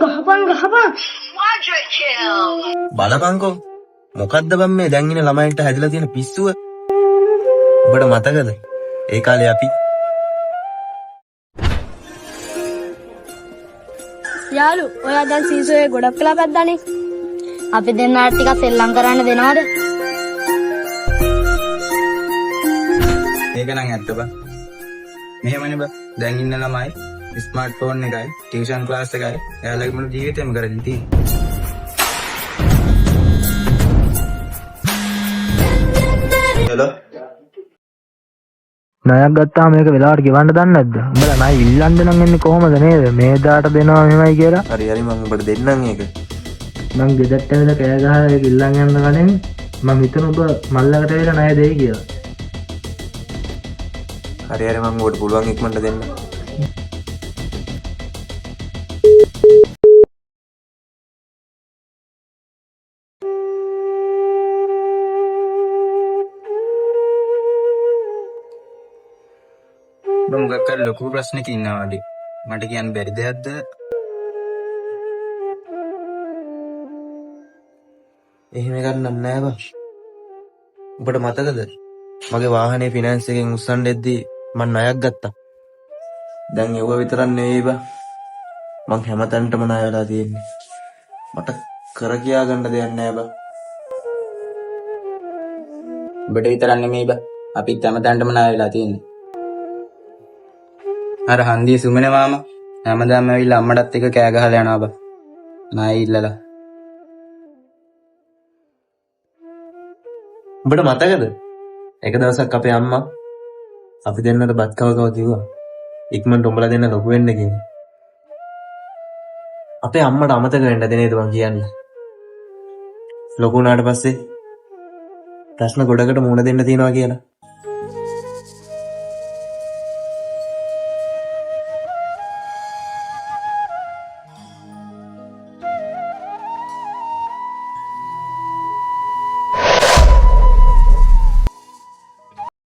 ගහපන් බලපංකෝ මොකද්ද බම් මේ දැන් ඉන්න ළමයින්ට හැදිලා තියෙන පිස්සුව? ඔබට මතකද? ඒ කාලේ අපි යාළු ඔයා දැන් සීසෝයේ ගොඩක් වෙලා පැද්දානේ. අපි දෙන්නාට ටිකක් සෙල්ලම් කරන්න දෙනවද? මේක නම් ඇත්ත බං. මෙහෙමනේ බං. දැන් ඉන්න ළමයි ස්මාර්ට් ෆෝන් එකයි ටියුෂන් ක්ලාස් එකයි එයාලගේ මුළු ජීවිතේම කරගෙන තියෙන්නේ. හෙලෝ ණයක් ගත්තාම මේක වෙලාවට ගෙවන්න දන්නේ නැද්ද? උඹලා ණය ඉල්ලන්න නම් එන්නේ කොහමද නේද? මේ දාට දෙනවා මෙහෙමයි කියලා. හරි හරි මම ඔබට දෙන්නම් ඒක. මං ගෙදරට ඇවිල්ලා කෑ ගහලා ඒක ඉල්ලන් යන්න කලින් මං හිතන ඔබ මල්ලකට ඇවිල්ලා ණය දෙයි කියලා. හරි හරි මම ඔබට පුළුවන් ඉක්මනට දෙන්න. මම මොකක් හරි ලොකු ප්‍රශ්නයක් ඉන්නවා වගේ. මට කියන්න බැරි දෙයක්ද? එහෙම එකක් නෑ බං. ඔබට මතකද? මගේ වාහනේ ෆිනෑන්ස් එකෙන් උස්සන්න එද්දී මම ණයක් ගත්තා. දැන් ඒව විතරක් නෙවෙයි බං. මං හැමතැනටම ණය වෙලා තියෙන්නේ. මට කර කියා ගන්න දෙයක් නෑ බං. ඔබට විතරක් නෙමෙයි බං. අපිත් හැමතැනටම ණය වෙලා තියෙන්නේ. අර හන්දියේ සුමන මාමා හැමදාම ඇවිල්ලා අම්මටත් එක කෑ ගහලා යනවා බං. ණය ඉල්ලලා. උඹට මතකද? එක දවසක් අපේ අම්මා අපි දෙන්නට බත් කව කිව්වා. ඉක්මනට උඹලා දෙන්න ලොකු වෙන්න කියලා. අපේ අම්මට අමතක වෙන්න දෙන්නේද මං කියන්නේ. ලොකු වුණාට පස්සේ ප්‍රශ්න ගොඩකට මුහුණ දෙන්න තියෙනවා කියලා.